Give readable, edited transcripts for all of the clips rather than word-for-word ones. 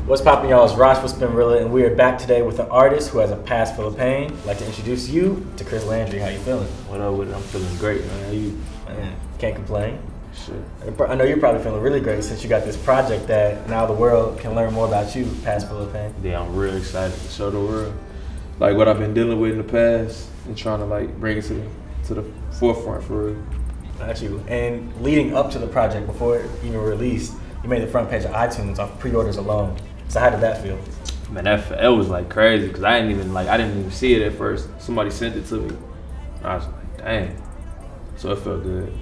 What's poppin', y'all? It's Rosh with Spinrilla, and we are back today with an artist who has a past full of pain. I'd like to introduce you to Chris Landry. How you feeling? What up with it? I'm feeling great, man. How you? Man, can't complain. Sure. I know you're probably feeling really great since you got this project that now the world can learn more about you, Past Full of Pain. Yeah, I'm real excited to show the world like what I've been dealing with in the past and trying to like bring it to the forefront for real. Got you. And leading up to the project, before it even released, you made the front page of iTunes off pre-orders alone. So how did that feel? Man, that was like crazy because I didn't even see it at first. Somebody sent it to me. I was like, dang. So it felt good.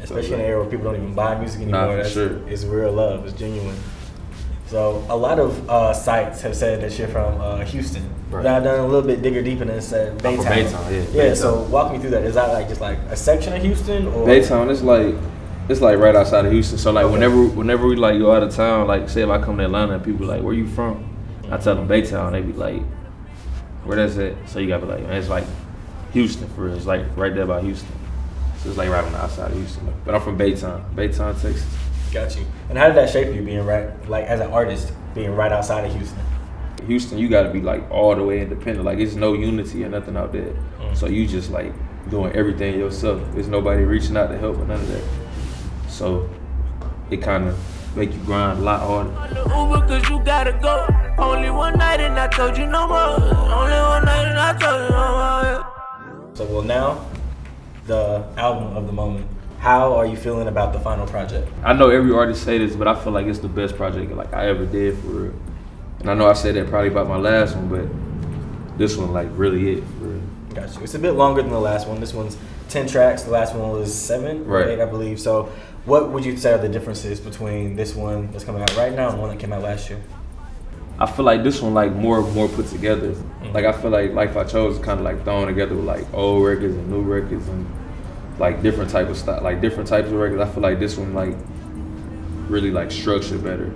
Especially in an era where people don't even buy music anymore. Nah, for sure. It's real love. It's genuine. So a lot of sites have said that you're from Houston. Right. But I've done a little bit digger deep and it said Baytown. Baytown, yeah. Yeah. Baytown. So walk me through that. Is that like just like a section of Houston, or Baytown? It's like right outside of Houston. So like whenever we like go out of town, like say if I come to Atlanta and people like, where you from? I tell them Baytown, they be like, where that's at? So you gotta be like, man, it's like Houston for real. It's like right there by Houston. So it's like right on the outside of Houston. But I'm from Baytown, Texas. Got you. And how did that shape you being right, like as an artist, being right outside of Houston? Houston, you gotta be like all the way independent. Like it's no unity or nothing out there. So you just like doing everything yourself. There's nobody reaching out to help or none of that. So it kind of make you grind a lot harder. Uber, cause you gotta go. Only one night and I told you no more. Only one night and I told you no more. So well, now the album of the moment. How are you feeling about the final project? I know every artist say this, but I feel like it's the best project like I ever did for real. And I know I said that probably about my last one, but this one like really it for real. Got you. It's a bit longer than the last one. This one's 10 tracks. The last one was 7 or 8, I believe. So what would you say are the differences between this one that's coming out right now and the one that came out last year? I feel like this one like more put together. Like I feel like Life I Chose is kind of like thrown together with like old records and new records and like different type of stuff, like different types of records. I feel like this one like really like structured better.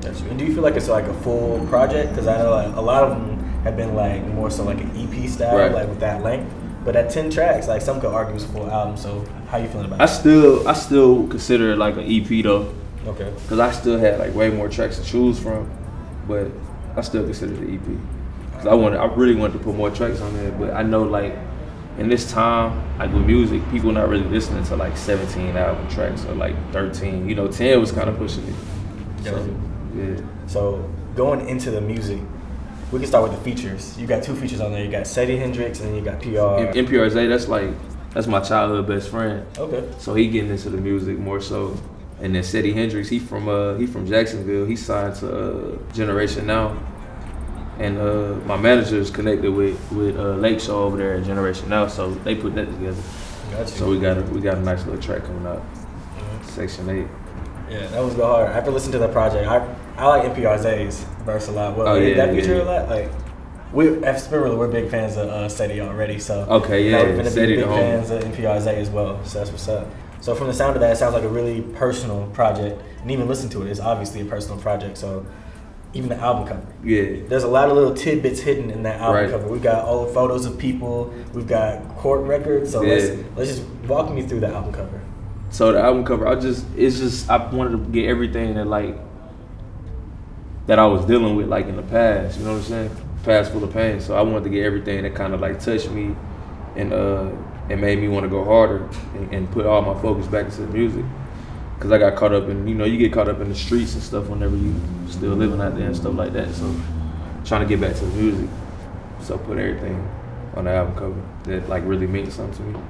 Got you. And do you feel like it's like a full project? Because I know like a lot of them have been like more so like an EP style, like with that length. But at 10 tracks, like some could argue it's a full album. So how you feeling about it? I still consider it like an EP though. Okay. Because I still had like way more tracks to choose from, but I still consider it an EP. Because I really wanted to put more tracks on there, but I know like in this time, like with music, people not really listening to like 17 album tracks or like 13. You know, 10 was kind of pushing it. So, yeah. So going into the music, we can start with the features. You got 2 features on there. You got Seddy Hendrix and then you got PR. NPRZ, that's my childhood best friend. Okay. So he getting into the music more so. And then Seddy Hendrix, he from Jacksonville. He signed to Generation Now. And my manager is connected with Lake Show over there at Generation Now, so they put that together. Gotcha. So we got a nice little track coming out. Section 8. Yeah, that was go hard. After listening to that project, I like NPRZ's verse a lot. That feature a lot. Like we at Spinrilla, we're big fans of Seddy already. So okay, yeah, we're gonna be Seddy big fans of NPRZ as well. So that's what's up. So from the sound of that, it sounds like a really personal project, and even listen to it, it's obviously a personal project. So even the album cover, there's a lot of little tidbits hidden in that album cover. We've got old photos of people, we've got court records. So let's just walk me through the album cover. So the album cover, I wanted to get everything that I was dealing with like in the past. You know what I'm saying? Past full of pain. So I wanted to get everything that kind of like touched me, and it made me want to go harder and put all my focus back into the music. Cause I got caught up in, you get caught up in the streets and stuff whenever you still living out there and stuff like that. So trying to get back to the music. So put everything on the album cover that like really means something to me.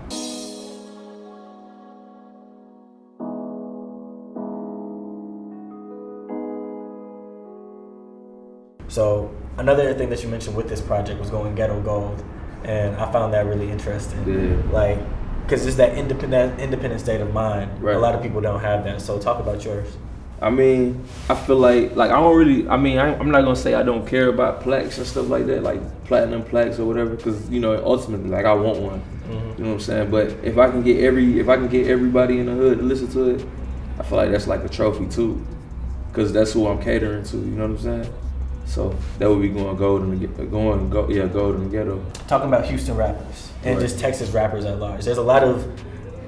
So another thing that you mentioned with this project was going Ghetto Gold, and I found that really interesting. Yeah. Like, because it's that independent state of mind. Right. A lot of people don't have that. So talk about yours. I mean, I feel like I don't really. I'm not gonna say I don't care about plaques and stuff like that, like platinum plaques or whatever, because ultimately, like I want one. You know what I'm saying? But if I can get everybody in the hood to listen to it, I feel like that's like a trophy too, because that's who I'm catering to. You know what I'm saying? So that would be gold in the ghetto. Talking about Houston rappers and just Texas rappers at large. There's a lot of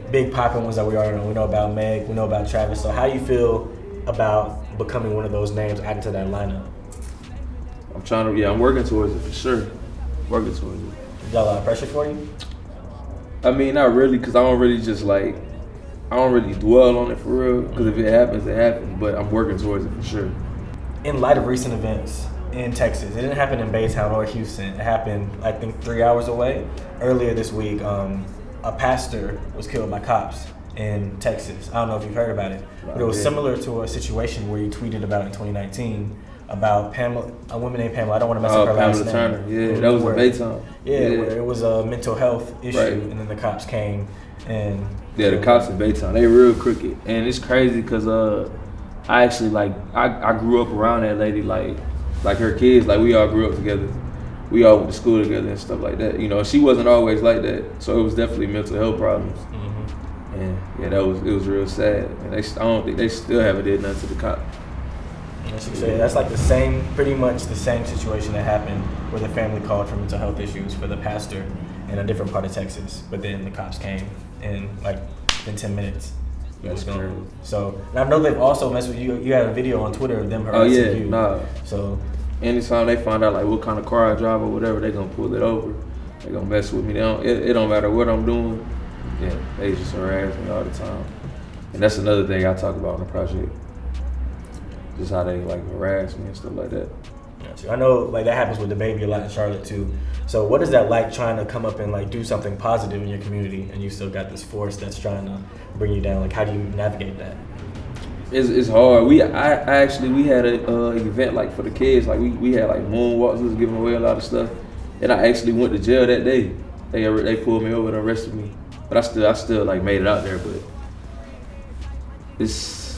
big popping ones that we already know. We know about Meg, we know about Travis. So how do you feel about becoming one of those names added to that lineup? I'm working towards it for sure. Working towards it. Is that a lot of pressure for you? I mean, not really, because I don't really dwell on it for real, because if it happens, it happens, but I'm working towards it for sure. In light of recent events in Texas, it didn't happen in Baytown or Houston. It happened, I think, 3 hours away. Earlier this week, a pastor was killed by cops in Texas. I don't know if you've heard about it, but it was similar to a situation where you tweeted about in 2019 about Pamela, a woman named Pamela. I don't want to mess up her last name. Turner. Yeah, that was in Baytown. Yeah, where it was a mental health issue, and then the cops came and. Yeah, the cops in Baytown, they real crooked, and it's crazy because I actually I grew up around that lady, like her kids, like we all grew up together. We all went to school together and stuff like that. You know, she wasn't always like that, so it was definitely mental health problems. Mm-hmm. And yeah, it was real sad. And I don't think they still haven't did nothing to the cop. That's like pretty much the same situation that happened where the family called for mental health issues for the pastor in a different part of Texas, but then the cops came in like within 10 minutes. That's crazy. So, and I know they've also messed with you. You had a video on Twitter of them harassing you. Nah. So, anytime they find out like what kind of car I drive or whatever, they gonna pull it over. They gonna mess with me. It don't matter what I'm doing. Yeah, they just harass me all the time. And that's another thing I talk about on the project. Just how they like harass me and stuff like that. I know like that happens with the baby a lot in Charlotte too. So what is that like trying to come up and like do something positive in your community and you still got this force that's trying to bring you down? Like how do you navigate that? It's hard. We had a event like for the kids. Like we had like moonwalks. We was giving away a lot of stuff. And I actually went to jail that day. They pulled me over and arrested me. But I still like made it out there. But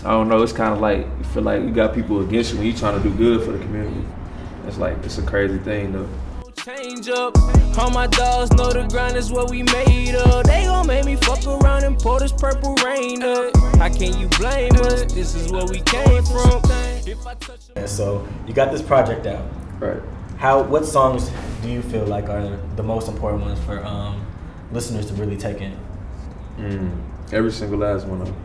I don't know. It's kind of like you feel like you got people against you when you trying to do good for the community. It's a crazy thing though. Change up. All my dogs know the grind is what we made of. They gon' make me fuck around and pour this purple rain up. How can you blame us? This is where we came from. So you got this project out. Right. What songs do you feel like are the most important ones for listeners to really take in? Every single last one of them.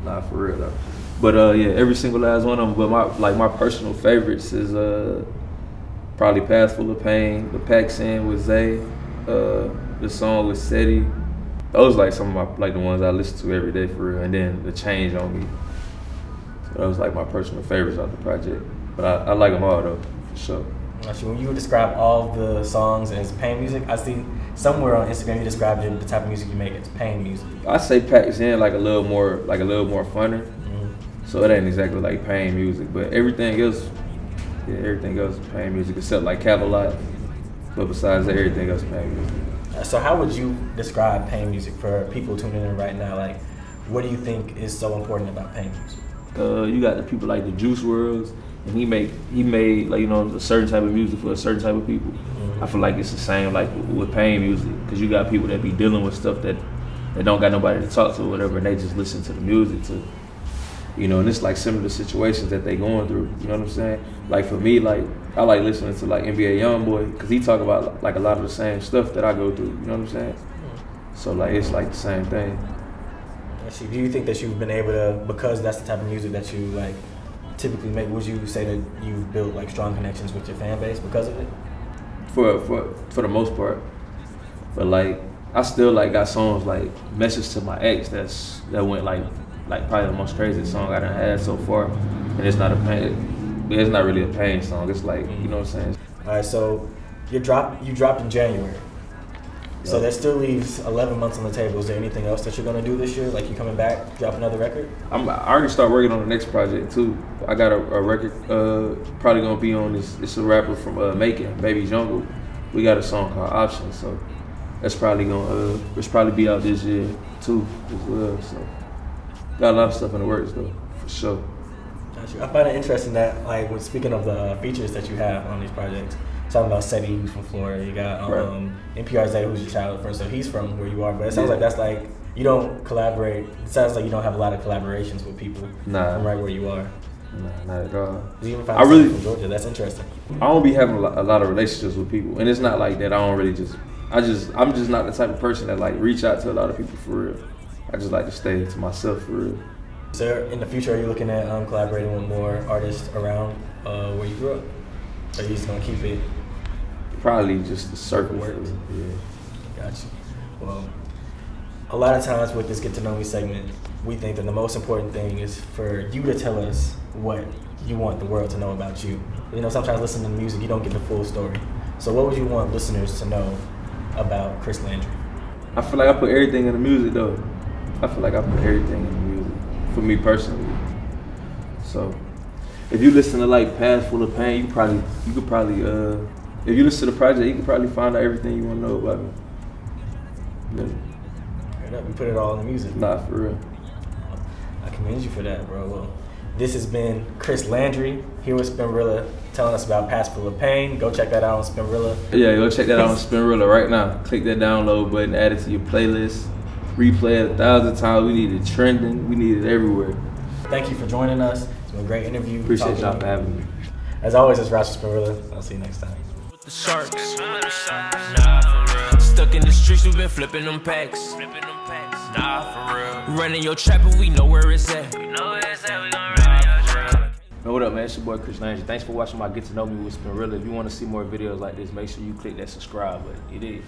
Nah, for real though. But yeah, every single last one of them. But my personal favorites is probably Path Full of Pain, the Paxson with Zay, the song with Seddy. Those like some of my the ones I listen to every day for real. And then The Change on Me. So those like my personal favorites of the project. But I like them all though, for sure. Actually, when you describe all the songs as pain music, I see somewhere on Instagram you described the type of music you make as pain music. I say Paxson like a little more funner. So it ain't exactly like pain music, but everything else is pain music except like Cavalot. But besides that, everything else is pain music. So how would you describe pain music for people tuning in right now? Like, what do you think is so important about pain music? You got the people like the Juice WRLDs, and he made like a certain type of music for a certain type of people. I feel like it's the same like with pain music, because you got people that be dealing with stuff that don't got nobody to talk to or whatever, and they just listen to the music to. And it's like similar situations that they going through. You know what I'm saying? Like for me, like I like listening to like NBA YoungBoy because he talk about like a lot of the same stuff that I go through. You know what I'm saying? So like it's like the same thing. Actually, do you think that you've been able to, because that's the type of music that you like typically make, would you say that you've built like strong connections with your fan base because of it? For the most part, but like I still like got songs like Message to My Ex that went like probably the most craziest song I done had so far, and it's not really a pain song. It's like, you know what I'm saying? All right, so you dropped in January, so that still leaves 11 months on the table. Is there anything else that you're gonna do this year? Like you coming back, drop another record? I already start working on the next project too. I got a record probably gonna be on this. It's a rapper from Macon, Baby Jungle. We got a song called Options, so that's probably gonna be out this year too as well. So. Got a lot of stuff in the works though, for sure. I find it interesting that, like, when speaking of the features that you have on these projects, talking about Seddy, who's from Florida, you got NPR's Zay, who's your childhood friend, so he's from where you are, but it sounds like that's like, you don't collaborate, it sounds like you don't have a lot of collaborations with people from right where you are. Nah, not at all. You even find someone from Georgia, that's interesting. I don't be having a lot of relationships with people, and it's not like that. I don't really I'm just not the type of person that like reach out to a lot of people for real. I just like to stay to myself for real. So in the future, are you looking at collaborating with more artists around where you grew up? Or are you just gonna keep it? Probably just the circle work. Yeah. Gotcha. Well, a lot of times with this Get to Know Me segment, we think that the most important thing is for you to tell us what you want the world to know about you. You know, sometimes listening to music, you don't get the full story. So what would you want listeners to know about Chris Landry? I feel like I put everything in the music though. I feel like I put everything in the music, for me personally. So, if you listen to like Past Full of Pain, you could probably, if you listen to the project, you can probably find out everything you want to know about me. Straight up, you put it all in the music. Nah, for real. I commend you for that, bro. Well, this has been Chris Landry here with Spinrilla, telling us about Past Full of Pain. Go check that out on Spinrilla. Yeah, go check that out on Spinrilla right now. Click that download button, add it to your playlist. Replay it 1,000 times. We need it trending. We need it everywhere. Thank you for joining us. It's been a great interview. Appreciate y'all for having me. As always, it's Ross Spinrilla. I'll see you next time. The sharks. Nah, for real. Stuck in the streets, we've been flipping them packs. Nah, for real. Running your trap, and we know where it's at. We know where it's at. We gon' run it, for real. Hey, what up, man? It's your boy Chris Landry. Thanks for watching my Get to Know Me with Spinrilla. If you want to see more videos like this, make sure you click that subscribe button. It is.